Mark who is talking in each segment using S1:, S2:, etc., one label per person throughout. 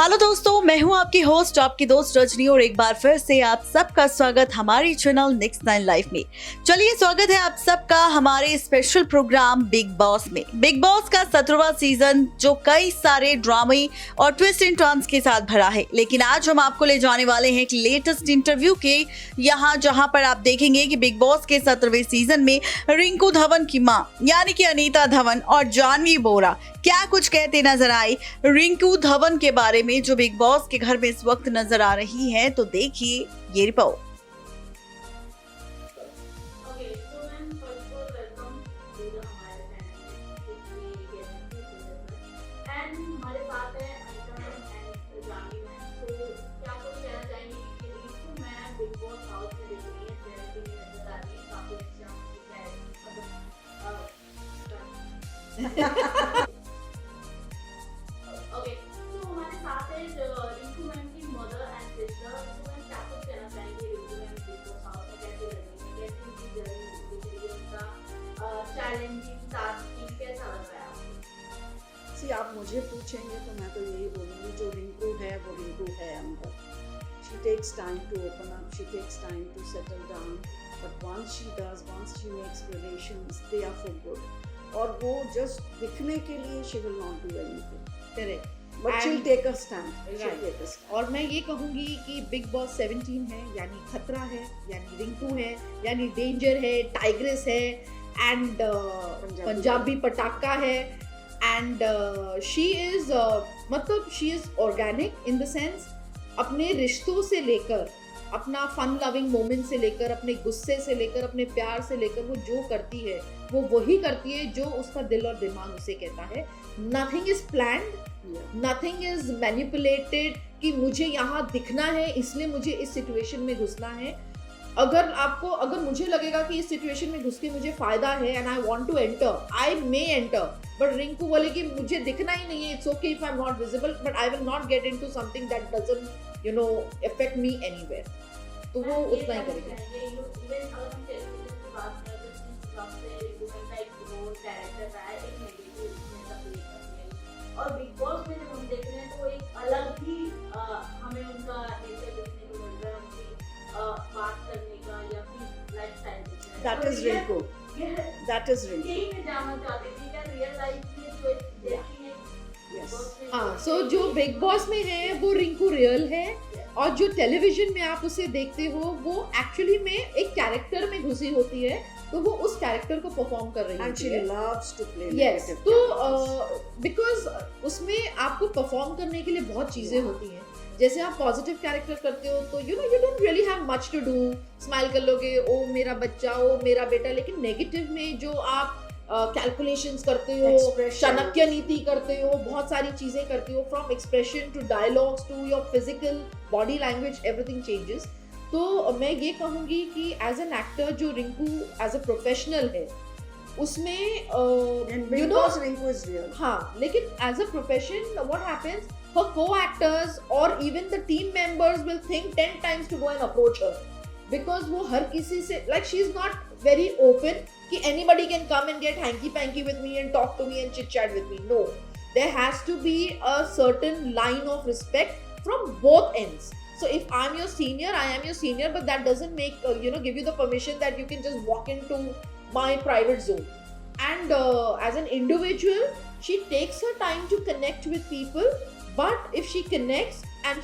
S1: Hello दोस्तों, मैं हूं आपकी होस्ट, आपकी दोस्त रजनी, और एक बार फिर से आप सबका स्वागत हमारी चैनल नेक्स्ट 9 लाइफ में। चलिए, स्वागत है आप सबका हमारे स्पेशल प्रोग्राम बिग बॉस में। बिग बॉस का 17वां सीजन जो कई सारे ड्रामे और ट्विस्ट एंड टर्न्स के साथ भरा है, लेकिन आज हम आपको ले जाने वाले हैं एक लेटेस्ट इंटरव्यू के यहाँ, जहाँ पर आप देखेंगे कि बिग बॉस के 17वें सीजन में रिंकू धवन की माँ यानी कि अनीता धवन और जानवी बोरा क्या कुछ कहते नजर आए रिंकू धवन के बारे में, जो बिग बॉस के घर में इस वक्त नजर आ रही है। तो देखिए ये रिपोर्ट।
S2: आप मुझे पूछेंगे तो मैं तो यही बोलूँगी, जो रिंकू है वो रिंकू है अंदर। She takes time to open up, she takes time to settle down, but once she does, once she makes relations, they are for good. और वो just दिखने के लिए she will not do anything.
S3: Correct.
S2: But she'll take a stand. She'll take a stand.
S3: और मैं ये कहूँगी कि बिग बॉस 17 है, यानी खतरा है, यानी रिंकू है, यानी डेंजर है, टाइग्रेस है, एंड पंजाबी पटाखा है, एंड शी इज मतलब she is organic in the sense, अपने रिश्तों से लेकर, अपना फन लविंग मोमेंट से लेकर, अपने गुस्से से लेकर, अपने प्यार से लेकर, वो जो करती है वो वही करती है जो उसका दिल और दिमाग उसे कहता है। Nothing is planned, nothing is manipulated कि मुझे यहाँ दिखना है इसलिए मुझे इस सिचुएशन में घुसना है। अगर मुझे लगेगा कि इस सिचुएशन में घुस के मुझे फायदा है and I want to enter, I may enter, but Rinku बोले कि मुझे दिखना ही नहीं है, it's okay if I am not visible, but I will not get into something that doesn't affect me anywhere. तो वो उतना ही करेगी।
S4: और बिग बॉस में जब हम देख रहे हैं तो एक अलग ही हमें उनका नेचर देखने को मिल रहा है, उनकी बात करने का या फिर लाइफस्टाइल देखने का।
S2: That is Rinku. That is Rinku.
S4: यही मैं जानना चाहती थी, क्या रियल लाइफ में जो देखी है
S2: Yes.
S3: हाँ, सो जो बिग बॉस में है वो रिंकू रियल है, और जो टेलीविजन में आप उसे देखते हो वो एक्चुअली में एक कैरेक्टर में घुसी होती है, तो वो उस कैरेक्टर को परफॉर्म कर रही
S2: And she
S3: है।
S2: loves to play
S3: Yes,
S2: negative
S3: तो
S2: characters.
S3: बिकॉज उसमें आपको परफॉर्म करने के लिए बहुत चीजें होती हैं। जैसे आप पॉजिटिव कैरेक्टर करते हो तो you don't really have much to do, smile कर लोगे, ओ मेरा बच्चा, ओ मेरा बेटा। लेकिन नेगेटिव में जो आप कैलकुलेशंस करते हो,
S2: Expression.
S3: चाणक्य नीति करते हो, बहुत सारी चीजें करते हो, from expression to dialogues to your physical body language, everything changes. तो मैं ये कहूँगी कि एज एन एक्टर जो रिंकू एज अ प्रोफेशनल है उसमें
S2: And Big Boss Rinku is real.
S3: हाँ, लेकिन as a profession what happens, her co-actors or even the team members will think 10 times to go and approach her, because वो हर किसी से, like she is not very open कि anybody can come and get hanky panky with me and talk to me and chit chat with me. No, there has to be a certain line of respect from both ends. So if I'm your senior, I am your senior, but that doesn't make give you the permission that you can just walk into my private zone. And as an individual, she takes her time to connect with people, but if she connects and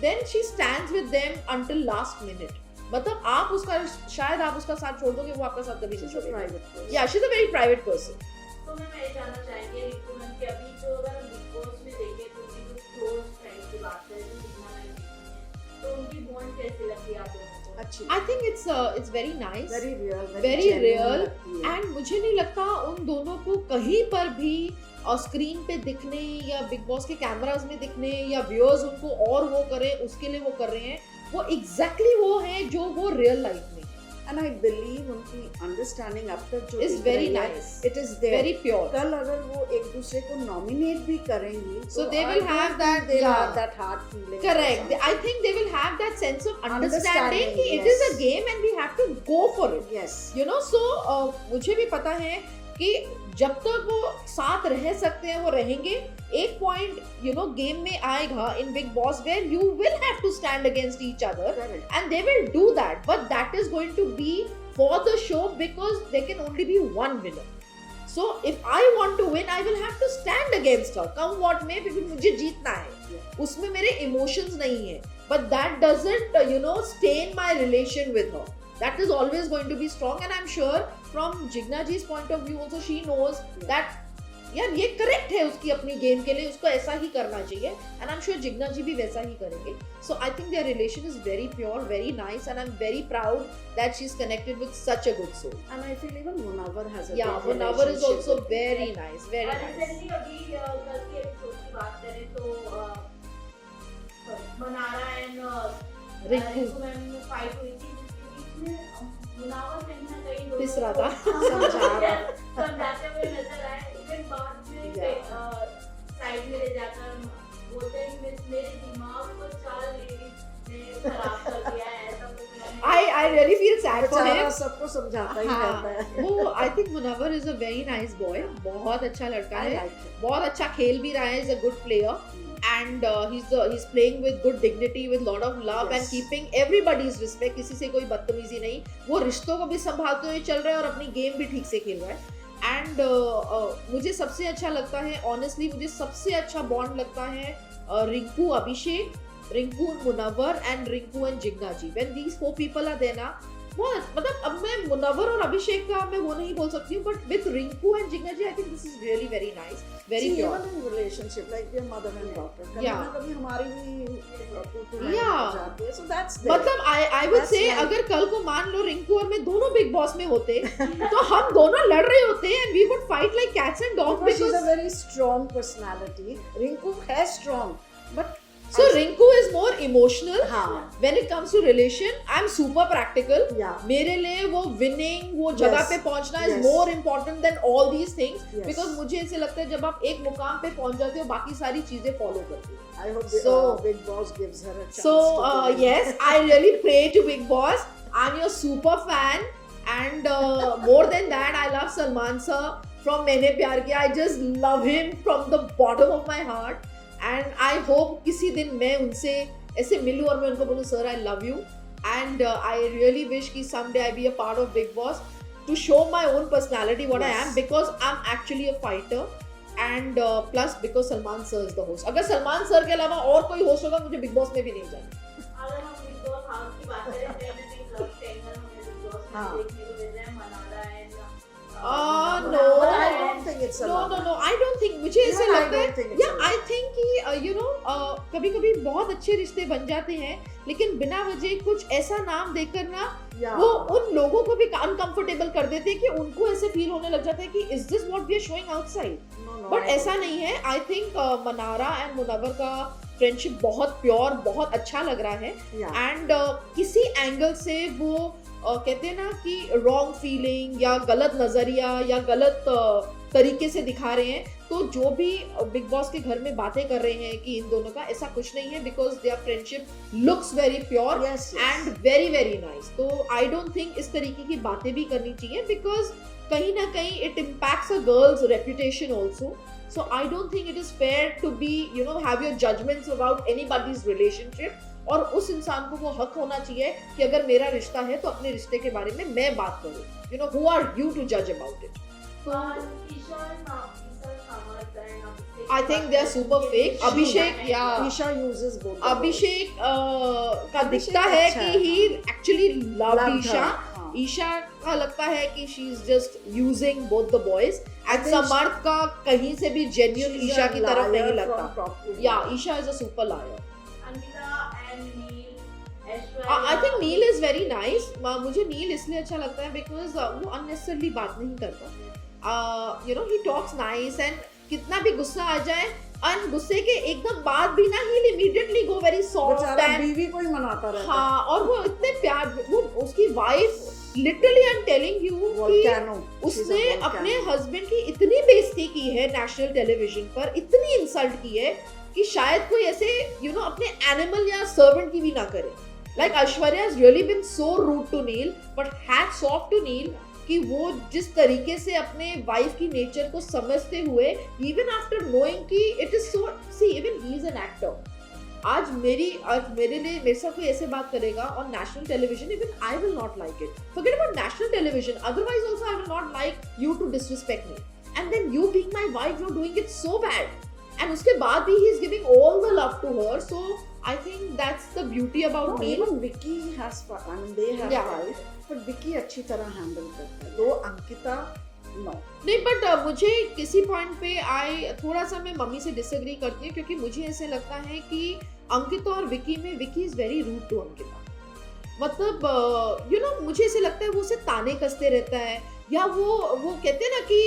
S3: then she stands with them until last minute. मतलब आप उसका, शायद आप उसका साथ छोड़ दोगे, वो आपका साथ कभी नहीं छोड़ेगा।
S2: Private person.
S3: Yeah, she's a very private person.
S4: तो मैं ये जानना चाहेंगे रिंकू मैम कि अभी जो अगर हम बिग बॉस में देखें तो उनकी कुछ क्लोज फ्रेंड्स की बात करें तो सिग्मा मैम है, तो उनकी बॉन्ड कैसी लगती है आप लोगों को?
S2: अच्छी.
S3: I think it's very nice.
S2: Very real.
S3: Very
S2: genuine
S3: real.
S2: लगती है.
S3: एंड मुझे नहीं लगता उन दोनों को कहीं पर भी स्क्रीन पे दिखने या बिग बॉस के कैमरास में दिखने या व्यूअर्स उनको और वो करें उसके लिए वो कर रहे हैं, वो एग्जैक्टली वो है जो वो रियल लाइफ में।
S2: And I believe उनकी अंडरस्टैंडिंग अब तक जो
S3: Is
S2: दिख
S3: very
S2: रही है,
S3: nice.
S2: it is there.
S3: Very pure.
S2: कल अगर वो एक दूसरे को नॉमिनेट भी करेंगी,
S3: So they will have that,
S2: they'll
S3: yeah.
S2: have that hard feeling.
S3: Correct. I think they will have that sense of understanding कि it is a
S2: yes.
S3: game and we have to go for it.
S2: Yes.
S3: So मुझे भी पता है कि जब तक वो साथ रह सकते हैं वो रहेंगे. एक पॉइंट गेम में आएगा in Big Boss where you will have to stand against each other,
S2: Correct.
S3: and they will do that, but that is going to be for the show because there can only be one winner. So if I want to win, I will have to stand against her, come what may, because मुझे जीतना है. उसमें मेरे emotions नहीं है, but that doesn't stain my relation with her. That is always going to be strong, and I'm sure from Jigna ji's point of view also she knows that यार ये correct है उसकी अपनी गेम के लिए, उसको ऐसा ही करना चाहिए, and I am sure Jigna ji भी वैसा ही करेंगे. So I think their relation is very pure, very nice, and I am very proud that she is connected with such a good soul.
S2: And I feel even Munawar has a
S3: Yeah,
S2: good
S3: Munawar is
S2: relationship
S3: also
S2: with-
S3: very nice, very
S4: और
S3: nice.
S4: recently अभी कल के episode की बात करें तो Mannara and
S3: Rinku
S4: ma'am में fight हुई थी जिसके बीच में मुनावर कहीं ना कहीं दोनों
S3: पिस रहा
S4: को
S3: था.
S4: समझाते हुए नजर आए. इवन बाद में साइड में ले जाकर बोलते हैं कि मेरे दिमाग को 4 लेडीज ने खराब कर दिया है, ऐसा कुछ मैंने
S3: I really feel sad for
S2: बेचारा
S3: him.
S2: सबको समझाता ही
S3: हाँ,
S2: रहता है.
S3: वो I think Munawar is a very nice boy, बहुत अच्छा लड़का
S2: I
S3: है,
S2: like him.
S3: बहुत अच्छा खेल भी रहा है, is a good player. And he's playing with good dignity, with lot of love,
S2: Yes.
S3: and keeping everybody's respect. किसी से कोई बदतमीजी नहीं, वो रिश्तों को भी संभालते हुए चल रहा है और अपनी गेम भी ठीक से खेल रहा है. एंड मुझे सबसे अच्छा लगता है, ऑनेस्टली मुझे सबसे अच्छा बॉन्ड लगता है Rinku Abhishek, Rinku Munawar and Rinku and Jigna ji. When these 4 people are there ना, बहुत मतलब अब मैं मुनव्वर और अभिषेक का मैं वो नहीं बोल सकती हूँ, but with Rinku and Jigna ji I think this is really very nice, very
S2: See,
S3: pure.
S2: even in relationship, like their mother and daughter, कभी
S3: Yeah.
S2: ना कभी हमारी भी टू
S3: Yeah.
S2: जाती है. So that's there.
S3: मतलब आई वुड
S2: That's
S3: से
S2: right.
S3: अगर कल को मान लो रिंकू और मैं दोनों बिग बॉस में होते तो हम दोनों लड़ रहे होते and we would fight like cats and dogs
S2: Because she's a
S3: because
S2: very strong personality. Rinku है strong, but
S3: so Rinku is more emotional
S2: हाँ,
S3: when it comes to relation. I am super practical.
S2: yeah.
S3: मेरे लिए वो winning, वो जगह
S2: Yes.
S3: पे पहुंचना is
S2: Yes.
S3: More important then all these things,
S2: Yes.
S3: Because मुझे ऐसे लगता है जब आप एक मुकाम पे पहुंच जाते हो बाकी सारी चीजें फॉलो करती हो.
S2: I hope
S3: So-
S2: Big Boss gives her a chance.
S3: So
S2: to win.
S3: yes, I really pray to Big Boss. I'm your super fan, and more than that, I love Salman sir from Maine Pyar Kiya. I just love him from the bottom of my heart, and I hope किसी दिन मैं उनसे ऐसे मिलूं और मैं उनको बोलूं sir I love you, and I really wish कि someday I be a part of Big Boss to show my own personality what I
S2: Yes.
S3: am, because I'm actually a fighter. And plus because Salman sir is the host. अगर Salman sir के अलावा और कोई host होगा मुझे big boss में भी नहीं जाना.
S4: अगर हम बिग बॉस हाउस की बात करें कहीं ना कहीं लव ट्रायंगल हमें बिग बॉस में
S2: हाँ.
S4: देखने को मिल रहा है. Mannara and
S3: No.
S2: But I don't think it's a lot.
S3: No. I don't think. मुझे ऐसे
S2: Even I
S3: लगता है.
S2: don't think it's
S3: Yeah,
S2: a lot.
S3: I think कि कभी-कभी बहुत अच्छे रिश्ते बन जाते हैं, लेकिन बिना वजह कुछ ऐसा नाम देकर ना
S2: Yeah.
S3: वो उन लोगों को भी अनकंफर्टेबल कर देते हैं कि उनको ऐसे फील होने लग जाता है कि is this what we are showing outside.
S2: No,
S3: बट
S2: I
S3: ऐसा
S2: don't
S3: नहीं है. I think Mannara and Munawar का फ्रेंडशिप बहुत प्योर, बहुत अच्छा लग रहा है.
S2: think. Yeah.
S3: एंड किसी एंगल से वो कहते हैं ना कि रॉन्ग फीलिंग या गलत नजरिया या गलत तरीके से दिखा रहे हैं, तो जो भी बिग बॉस के घर में बातें कर रहे हैं कि इन दोनों का ऐसा कुछ नहीं है, because their friendship looks very pure
S2: Yes, yes.
S3: And very very nice. तो आई डोंट थिंक इस तरीके की बातें भी करनी चाहिए, बिकॉज कहीं ना कहीं it impacts a girls reputation also. So I don't think it is fair to be, have your judgments about anybody's relationship. और उस इंसान को वो हक होना चाहिए कि अगर मेरा रिश्ता है तो अपने रिश्ते के बारे में मैं बात करूं. Who are you to judge about it? I think they are super fake. Abhishek, yeah.
S2: Isha uses both. the
S3: अभिषेक का
S2: अभिषेक
S3: दिखता है
S2: अच्छा
S3: कि
S2: है.
S3: he actually loved
S2: Loved
S3: Isha.
S2: her. हाँ.
S3: ईशा का लगता है कि she is just using both the boys.
S2: I
S3: And
S2: think
S3: समर्थ का कहीं से भी genuine
S2: She's
S3: ईशा
S2: a
S3: की तरफ
S2: liar
S3: नहीं
S2: from
S3: लगता.
S2: top to
S3: Yeah,
S2: bottom.
S3: Isha is a super liar.
S4: I
S3: I think Neil is very nice. मुझे नील इसलिए अच्छा लगता है because वो unnecessarily बात नहीं करता. He talks nice, and कितना भी गुस्सा आ जाए, और गुस्से के एकदम बाद भी ना he'll immediately go very soft
S2: बेचारा
S3: and
S2: बीवी को ही मनाता रहता है.
S3: हाँ, और वो इतने प्यार, वो उसकी wife literally I am telling you कि
S2: Volcano.
S3: उसने
S2: She's a volcano.
S3: अपने हस्बैंड की इतनी बेइज्जती की है नेशनल टेलीविजन पर, इतनी इंसल्ट की है कि शायद कोई ऐसे अपने एनिमल या सर्वेंट की भी ना करे. Like Aishwarya has really been so rude to Neil, but hats off to Neil कि वो जिस तरीके से अपने वाइफ की नेचर को समझते हुए, इवन आफ्टर नोइंग कि it is so, see even he is an actor, आज मेरे लिए मेरे साथ कोई ऐसे बात करेगा on national television, even I will not like it, forget about national television, otherwise also I will not like you to disrespect me, and then you being my wife you are doing it so bad, and उसके बाद भी he is giving all the love to her, so I think that's the beauty about
S2: No,
S3: me.
S2: even Vicky has, I mean, they have
S3: Yeah.
S2: fight, but Vicky अच्छी तरह handle करता है. दो Ankita no.
S3: नहीं, but मुझे किसी point पे थोड़ा सा मैं मम्मी से डिसएग्री करती हूँ, क्योंकि मुझे ऐसे लगता है कि अंकिता और विकी में Vicky is very rude to Ankita. मतलब यू नो, मुझे ऐसे लगता है वो उसे ताने कसते रहता है, या वो कहते हैं ना कि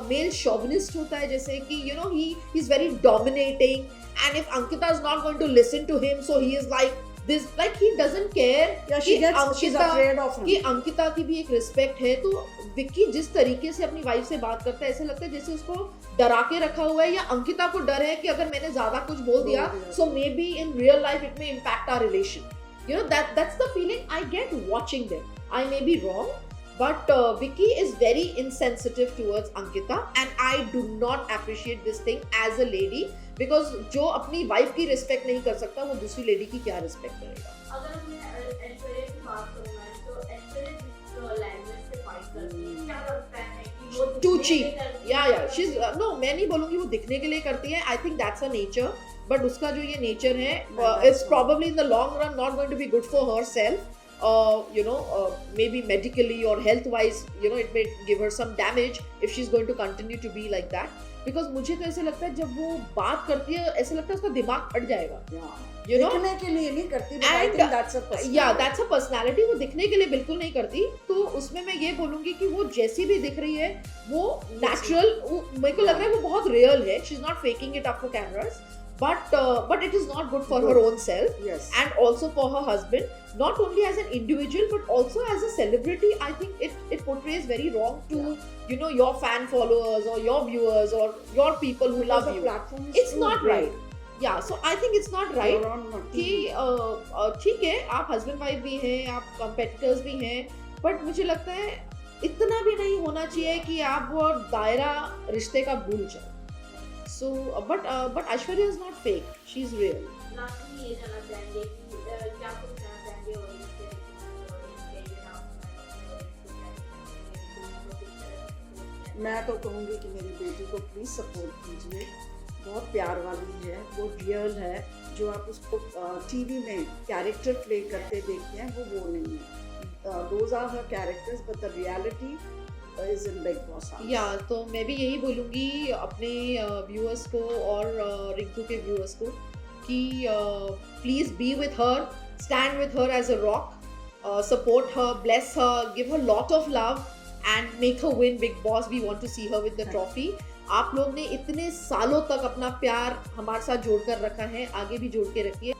S3: मेल शोविनिस्ट होता है, जैसे कि you know he is very dominating, and if Ankita is not going to listen to him, so he is like this, like he doesn't care.
S2: Yeah, she's afraid of him.
S3: कि अंकिता की भी एक respect है, तो विक्की जिस तरीके से अपनी वाइफ से बात करता है, ऐसा लगता है जैसे उसको डरा के रखा हुआ है, या अंकिता को डर है कि अगर मैंने ज्यादा कुछ बोल दिया, so maybe in real life it may impact our relation. You know, that's the feeling I get watching them. I may be wrong, but Vicky is very insensitive towards Ankita, and I do not appreciate this thing as a lady, because जो अपनी wife की respect नहीं कर सकता, वो दूसरी lady की क्या रिस्पेक्ट करेगा.
S4: अगर मैं ऐश्वर्या की बात करूँ ना, तो ऐश्वर्या जिस लैंग्वेज से फाइट करती है, क्या लगता है कि वो
S3: Too
S4: दिखने
S3: cheap.
S4: के लिए करती है?
S3: या शी इज, नो मैं नहीं बोलूंगी वो दिखने के लिए करती है, I think that's a nature, but उसका जो ये नेचर है it's probably in the long run not going to be good for herself. You know, maybe medically or health wise, you know, it may give her some damage if she's going to continue to be like that. Because मुझे तो ऐसे लगता है जब वो बात करती है, ऐसे लगता है उसका दिमाग फट जाएगा. You know,
S2: दिखने के लिए नहीं करती, but I
S3: And-
S2: think that's a personality.
S3: या दैट्स अ पर्सनालिटी. वो दिखने के लिए बिल्कुल नहीं करती. तो उसमें मैं ये बोलूंगी कि वो जैसी भी दिख रही है वो नेचुरल, मेरे को लग रहा है वो बहुत रियल है. She is not faking it up for cameras, but it is not good for her own self,
S2: Yes.
S3: and also for her husband, not only as an individual but also as a celebrity. I think it portrays very wrong to you know, your fan followers or your viewers or your people who love
S2: Because the
S3: you.
S2: platform is
S3: It's
S2: too
S3: not
S2: big.
S3: right. Yeah, so I think it's not right.
S2: You're on
S3: कि
S2: TV.
S3: ठीक है, आप husband wife भी हैं, आप competitors भी हैं, but मुझे लगता है इतना भी नहीं होना चाहिए कि आप वो दायरा रिश्ते का भूल जाओ. So but Aishwarya is not fake, she is real.
S4: Last में ये जानना चाहेंगे कि क्या कुछ कहना चाहेंगे और इसके
S2: मैं तो कहूँगी कि मेरी बेटी को प्लीज सपोर्ट कीजिए. बहुत प्यार वाली है, वो रियल है. जो आप उसको टीवी में कैरेक्टर प्ले करते देखते हैं वो नहीं है. Those are her characters, but the reality is in Big Boss house.
S3: या तो मैं भी यही बोलूँगी अपने व्यूअर्स को और रिंकू के व्यूअर्स को कि please be with her, stand with her as a rock, support her, bless her, give her lot of love and make her win Bigg Boss. We want to see her with the trophy. आप लोग ने इतने सालों तक अपना प्यार हमारे साथ जोड़ कर रखा है, आगे भी जोड़ के रखिए.